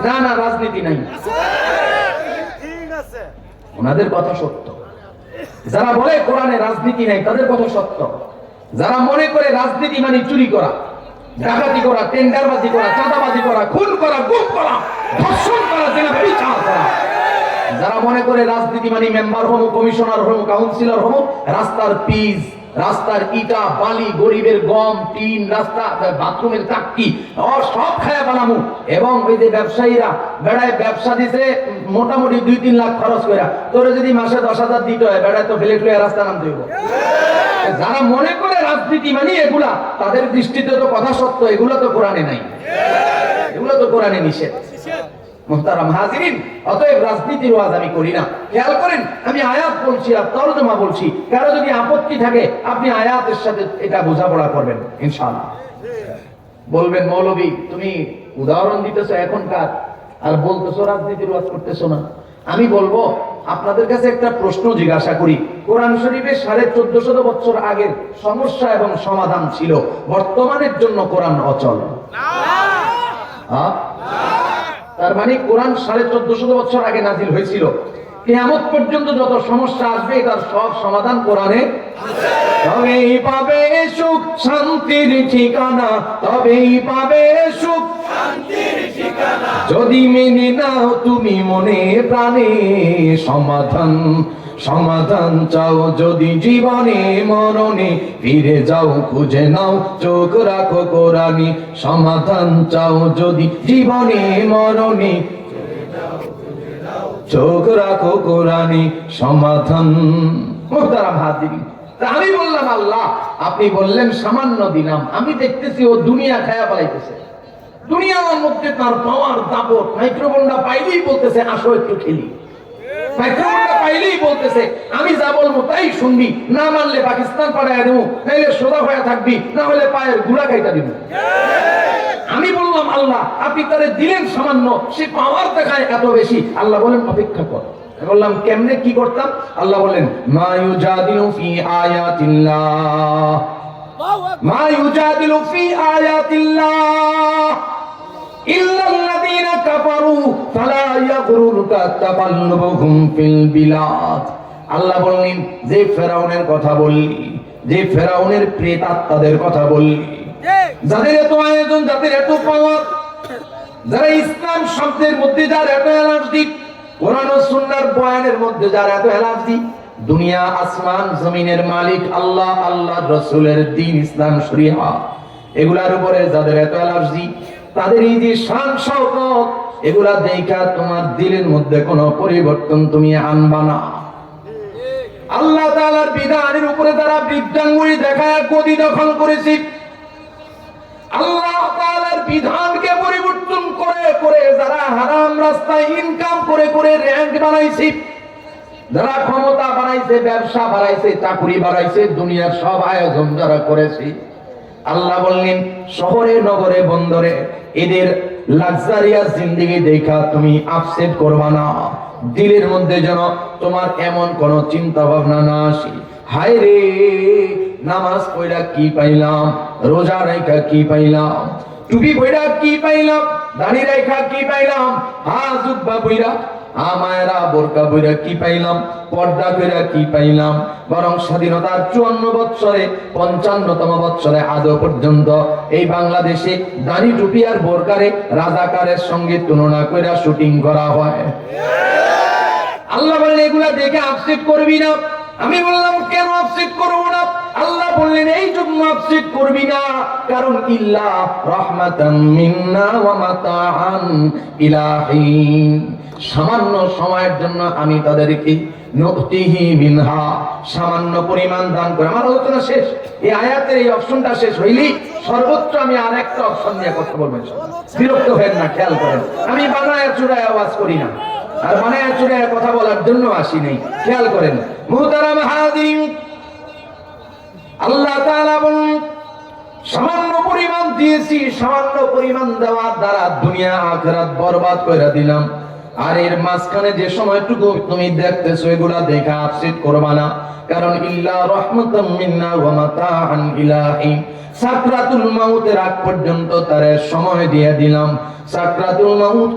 না না রাজনীতি নাই, ওনাদের কথা সত্য। যারা বলে কোরআনে রাজনীতি নাই তাদের কথা সত্য। যারা মনে করে রাজনীতি মানে চুরি করা, ডাকাতি করা, টেন্ডারবাজি করা, চাঁদাবাজি করা, খুন করা, গুম করা, ধর্ষণ করা, জেনা বিচার করা, যারা মনে করে রাজনীতি মানে মেম্বার হবো, কমিশনার হবো, কাউন্সিলর হবো, রাস্তার পিচ, রাস্তার ইটা বালি, গরিবের গম টিন, রাস্তা বাথরুমের চাকরি সব খায়া বানামু, এবং ওই যে ব্যবসায়ীরা বেড়ায় ব্যবসা দিছে মোটামুটি 2-3 লাখ খরচ করে, তোরে যদি মাসে 10,000 দিতে হয় বেড়ায় তো ফেলে ফেলে রাস্তা নামতে হইব। যারা মনে করে রাজনীতি মানে এগুলা, তাদের দৃষ্টিতে তো কথা সত্য, এগুলো তো কোরআনে নাই, এগুলো তো কোরআনে নিষেধ। মুহতারাম হাজিরিন, অতএব রাজনীতির ওয়াজ আমি করি না। খেয়াল করেন, আমি আয়াত বলছি আর তরজমা বলছি। কারো যদি আপত্তি থাকে আপনি আয়াতের সাথে এটা বোঝাপড়া করবেন ইনশাআল্লাহ। বলবেন মৌলবী তুমি উদাহরণ দিতেছো এখনকার, আর বলতেছো রাজনীতির ওয়াজ করতেছো না। আমি বলবো আপনাদের কাছে একটা প্রশ্ন জিজ্ঞাসা করি। কোরআন শরীফে 1450 বছর আগের সমস্যা এবং সমাধান ছিল, বর্তমানের জন্য কোরআন অচল। তার মানে কোরআন 1450 বছর আগে নাজিল হয়েছিল, কিয়ামত পর্যন্ত যত সমস্যা আসবে তার সব সমাধান কোরআনে আছে। তবেই পাবে সুখ শান্তির ঠিকানা, তবেই পাবে সুখ শান্তির ঠিকানা, যদি মেনে নাও তুমি মনে প্রাণে সমাধান। সমাধান চাও যদি জীবনে মরণে, ফিরে যাও খুঁজে নাও চোখ রাখো কোরআনে। সমাধান চাও যদি জীবনে মরণে, চোখ রাখো কোরআনে সমাধান। মুহতারাম হাজিরিন, আমি বললাম আল্লাহ, আপনি বললেন সামান্য দিলাম, আমি দেখতেছি ও দুনিয়া খায়া পালাইতেছে। দুনিয়ার মধ্যে তার পাওয়ার দাপট, মাইক্রোফোনটা পাইলেই বলতেছে আসো একটু খেলি, মাইক্রোফোনটা পাইলেই বলতেছে আমি যা বলবো তাই শুনবি, না মানলে পাকিস্তান পাঠায় দেবো, নাইলে সোজা হয়ে থাকবি, না হলে পায়ের গুড়া খাইটা দিব। আমি বললাম আল্লাহ, আপনি তারে দিলেন সামান্য, সে পাওয়ার দেখায় এত বেশি। আল্লাহ বলেন অপেক্ষা কর। বললাম কেমনে কি করতাম? আল্লাহ বলেন মা ইউজাদিলু ফি আয়াতিল্লাহ, মা ইউজাদিলু ফি আয়াতিল্লাহ ইল্লাল্লাযীনা কাফারু ফালা ইয়াগরুরকা তাকাল্লুবুহুম ফিল বিলাদ। আল্লাহ বললেন যে ফেরাউনের কথা বললি, যে ফেরাউনের প্রেতাত্মাদের কথা বললি, যাদের এত আয়োজন, যাদের এত পাওয়ার, যারা ইসলাম শব্দের মধ্যে যার এত এলার্জি, কোরআন ও সুন্নাহর বয়ানের মধ্যে যার এত এলার্জি, দুনিয়া আসমান জমিনের মালিক আল্লাহ, আল্লাহর রাসূলের দ্বীন ইসলাম শরিয়া, এগুলার উপরে যাদের এত এলার্জি, তাদের এই যে শান শওকত, এগুলা দেখা তোমার দিলের মধ্যে কোনো পরিবর্তন তুমি আনবা না। আল্লাহ তাআলার বিধানের উপরে যারা বৃদ্ধাঙ্গুলি দেখায় গদি দখল করেছে, আল্লাহ তাআলার বিধানকে পরিবর্তন করে করে যারা হারাম রাস্তায় ইনকাম করে করে র‍্যাঙ্ক বানাইছে, যারা ক্ষমতা বানাইছে, ব্যবসা বাড়াইছে, চাকরি বাড়াইছে, দুনিয়ার সব আয়োজন যারা করেছে, আল্লাহ বললেন শহরে নগরে বন্দরে এদের লাক্সারিয়াস জিন্দেগি দেখা তুমি আপসেট করবা না। দিলের মধ্যে যেন তোমার এমন কোন চিন্তা ভাবনা না আসে, হায় রে নামাজ পড়া কি পাইলাম, রোজা রাখা কি পাইলাম, টুপি পড়া কি পাইলাম, দাড়ি রাখা কি পাইলাম, জুব্বা পড়া আমায়রা বোরকা পড়া কি পাইলাম, পর্দা কইরা কি পাইলাম। বরং স্বাধীনতার 54 বছরে 55তম বছরে আজও পর্যন্ত এই বাংলাদেশে দাড়ি টুপি আর বোরকারে রাজাকারের সঙ্গে তুলনা কইরা শুটিং করা হয়। আল্লাহ বলেন এগুলা দেখে আপসেট করবি না। আমি বললাম কেন আপসেট করব না? আল্লাহ বললেন এই জন্য আপসেট করবি না, কারণ ইল্লা রাহমাতাম মিন্না ওয়া মাতাআন ইলা হিন, সামান্য সময়ের জন্য আমি তাদেরকে নুতিহি মিনহা, সামান্য পরিমাণ দান করে। আমার আলোচনা শেষ, এই আয়াতের এই অপশনটা শেষ হইলেই সর্বোচ্চ আমি আরেকটা অপশন নিয়ে কথা বলবো। বিরক্ত হবেন না, খেয়াল করেন, আমি বানায় চূড়ায় আওয়াজ করি না, আর বানায় চূড়ায় কথা বলার জন্য আসি নাই। খেয়াল করেন মুহতারাম হাজিরিন, আল্লাহ তাআলা বলেন সামান্য পরিমাণ দিয়েছি, সামান্য পরিমাণ দেওয়ার দ্বারা দুনিয়া আখিরাত বরবাদ করে দিলাম। আর এর মাঝখানে যে সময়টুকু তুমি দেখতেছো এগুলা দেখে আপসেট করবা না, কারণ ইল্লা রাহমাতাম মিন্না ওয়া মাতাআন ইলা হিন, সাকরাতুল মাউতের আগ পর্যন্ত তার সময় দিয়ে দিলাম। সাকরাতুল মাউত